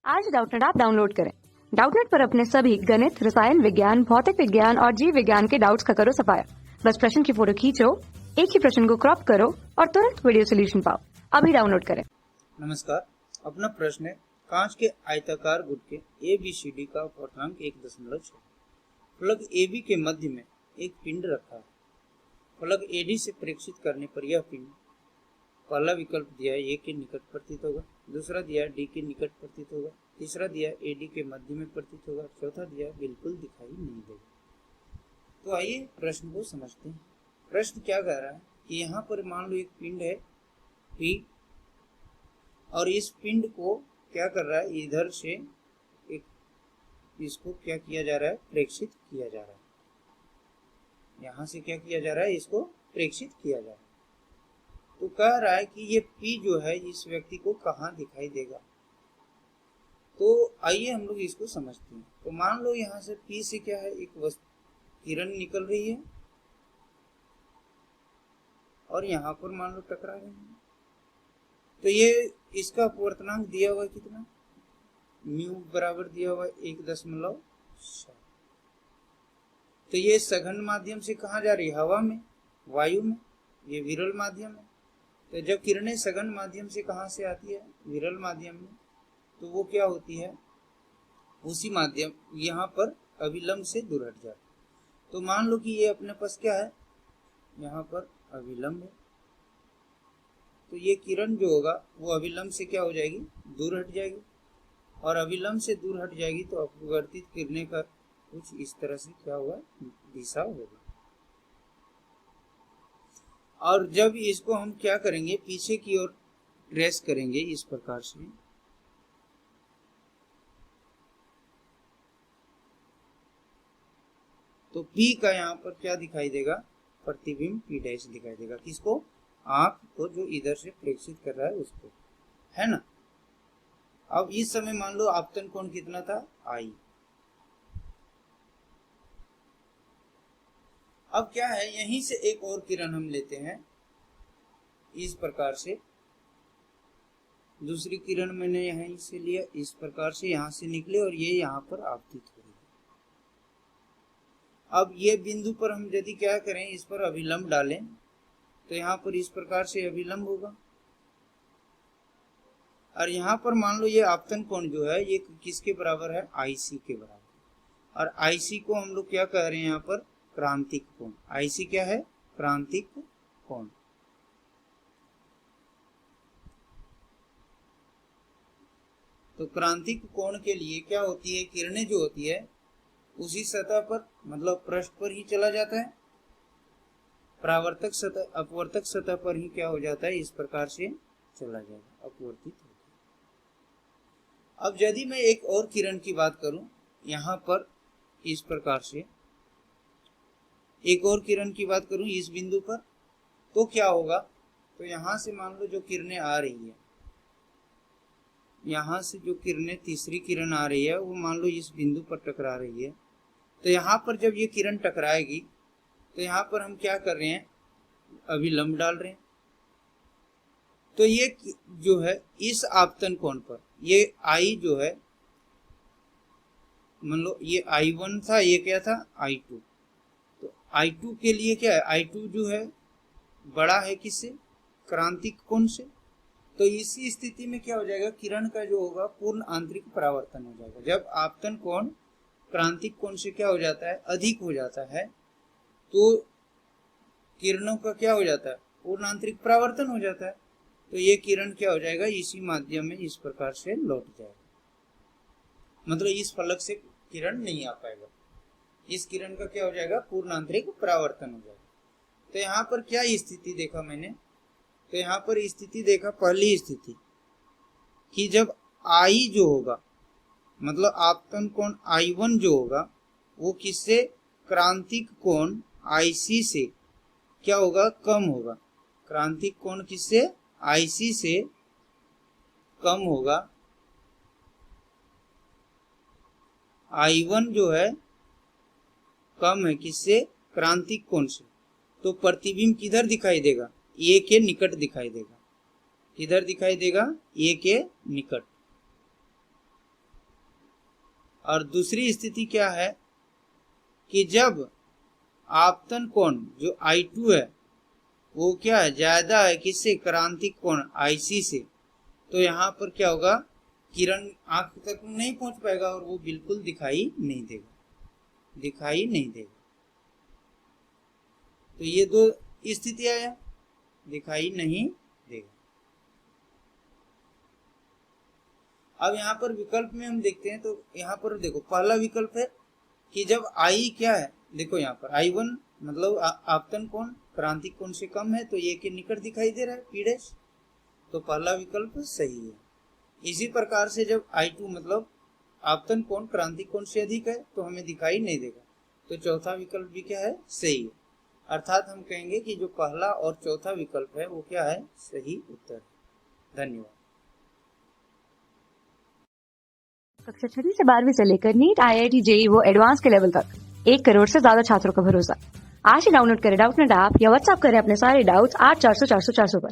आज Doubtnut app download करें। Doubtnut पर अपने सभी गणित, रसायन विज्ञान, भौतिक विज्ञान और जीव विज्ञान के डाउट्स का करो सफाया। बस प्रश्न की फोटो खींचो, एक ही प्रश्न को क्रॉप करो और तुरंत वीडियो सोल्यूशन पाओ। अभी डाउनलोड करें। नमस्कार, अपना प्रश्न है कांच के आयताकार गुटके ABCD का अपूर्णांक 1.6। फलक AB के मध्य में एक पिंड रखा है। फलक AD से प्रेक्षित करने पर यह पिंड पहला विकल्प दिया A के निकट प्रतीत होगा, दूसरा दिया D के निकट प्रतीत होगा, तीसरा दिया AD के मध्य में प्रतीत होगा, चौथा दिया बिल्कुल दिखाई नहीं देगा। तो आइए प्रश्न को समझते हैं। प्रश्न क्या कह रहा है कि यहाँ पर मान लो एक पिंड है P और इस पिंड को क्या कर रहा है, इधर से एक इसको क्या किया जा रहा है, प्रेक्षित किया जा रहा है। यहाँ से क्या किया जा रहा है, इसको प्रेक्षित किया जा रहा है। तो कह रहा है कि ये P जो है इस व्यक्ति को कहाँ दिखाई देगा। तो आइए हम लोग इसको समझते हैं। तो मान लो यहाँ से P से क्या है, एक किरण निकल रही है और यहाँ पर मान लो टकरा रही है। तो ये इसका अपवर्तनांक दिया हुआ है कितना, म्यू बराबर दिया हुआ है 1.7। तो ये सघन माध्यम से कहाँ जा रही है, हवा में, वायु में, ये विरल माध्यम है। तो जब किरणें सघन माध्यम से कहाँ से आती है, विरल माध्यम में, तो वो क्या होती है, उसी माध्यम यहाँ पर अविलंब से दूर हट जाती है। तो मान लो कि ये अपने पास क्या है, यहाँ पर अविलंब है। तो ये किरण जो होगा वो अविलंब से क्या हो जाएगी, दूर हट जाएगी। और अविलंब से दूर हट जाएगी तो अपवर्तित किरणें का कुछ इस तरह से क्या होगा, दिशा होगा। और जब इसको हम क्या करेंगे, पीछे की ओर ट्रेस करेंगे इस प्रकार से, तो P का यहाँ पर क्या दिखाई देगा, प्रतिबिंब P' दिखाई देगा। किसको, आंख को जो इधर से प्रेक्षित कर रहा है उसको, है ना। अब इस समय मान लो आपतन कोण कितना था, I। अब क्या है, यहीं से एक और किरण हम लेते हैं इस प्रकार से। दूसरी किरण मैंने यहीं से लिया, इस प्रकार से यहाँ से निकले और ये यहाँ पर आपतित हो रही है। अब ये बिंदु पर हम यदि क्या करें, इस पर अभिलंब डालें तो यहाँ पर इस प्रकार से अभिलंब होगा। और यहाँ पर मान लो ये आपतन कोण जो है ये किसके बराबर है, IC के बराबर। और IC को हम लोग क्या कह रहे हैं यहाँ पर, क्रांतिक कोण। IC क्या है, क्रांतिक कोण। तो क्रांतिक कोण के लिए क्या होती है, किरणें जो होती है उसी सतह पर, मतलब पृष्ठ पर ही चला जाता है, परावर्तक सतह, अपवर्तक सतह पर ही क्या हो जाता है, इस प्रकार से चला जाएगा, अपवर्तित होगा। अब यदि मैं एक और किरण की बात करूं, यहाँ पर इस प्रकार से एक और किरण की बात करूं इस बिंदु पर, तो क्या होगा, तो यहाँ से मान लो जो किरणें आ रही है, यहाँ से जो किरणें, तीसरी किरण आ रही है वो मान लो इस बिंदु पर टकरा रही है। तो यहाँ पर जब ये किरण टकराएगी तो यहाँ पर हम क्या कर रहे हैं, अभिलंब डाल रहे हैं। तो ये जो है इस आपतन कोण पर ये I जो है, मान लो ये I1 था, ये क्या था, I2। तो I2 के लिए क्या है, I2 जो है बड़ा है किससे, क्रांतिक कोण से। तो इसी स्थिति में क्या हो जाएगा, किरण का जो होगा पूर्ण आंतरिक परावर्तन हो जाएगा। जब आपतन कोण क्रांतिक कोण से क्या हो जाता है, अधिक हो जाता है, तो किरणों का क्या हो जाता है, पूर्ण आंतरिक परावर्तन हो जाता है। तो ये किरण क्या हो जाएगा, इसी माध्यम में इस प्रकार से लौट जाएगा, मतलब इस फलक से किरण नहीं आ पाएगा, इस किरण का क्या हो जाएगा, पूर्ण आंतरिक परावर्तन हो जाएगा। तो यहाँ पर क्या स्थिति देखा मैंने, तो यहाँ पर स्थिति देखा, पहली स्थिति कि जब I जो होगा, मतलब आपतन कोण I1 जो होगा वो किससे, क्रांतिक कोण IC से क्या होगा, कम होगा। क्रांतिक कोण किससे, IC से कम होगा। I1 जो है कम है किससे, क्रांतिक कोण से। तो प्रतिबिंब किधर दिखाई देगा, A के निकट दिखाई देगा। किधर दिखाई देगा, A के निकट। और दूसरी स्थिति क्या है कि जब आपतन कोण जो I2 है वो क्या है, ज्यादा है किससे, क्रांतिक कोण IC से, तो यहाँ पर क्या होगा, किरण आंख तक नहीं पहुंच पाएगा और वो बिल्कुल दिखाई नहीं देगा, दिखाई नहीं देगा। तो ये दो स्थितियां है, दिखाई नहीं देगा। अब यहाँ पर विकल्प में हम देखते हैं तो यहाँ पर देखो पहला विकल्प है कि जब I क्या है, देखो यहाँ पर I1 मतलब आपतन कोण क्रांतिक कोण से कम है तो ये के निकट दिखाई दे रहा है P', तो पहला विकल्प सही है। इसी प्रकार से जब I2 मतलब आपतन कोण क्रांतिक कोण से अधिक है तो हमें दिखाई नहीं देगा, तो चौथा विकल्प भी क्या है, सही है। अर्थात हम कहेंगे कि जो पहला और चौथा विकल्प है वो क्या है, सही उत्तर। धन्यवाद। कक्षा 6वीं से 12वीं से लेकर नीट, IIT, JEE वो एडवांस के लेवल तक 1 करोड़ से ज्यादा छात्रों का भरोसा। आज ही डाउनलोड करें डाउटनेट ऐप या व्हाट्सएप करें अपने सारे डाउट्स 8400 400 400 पर।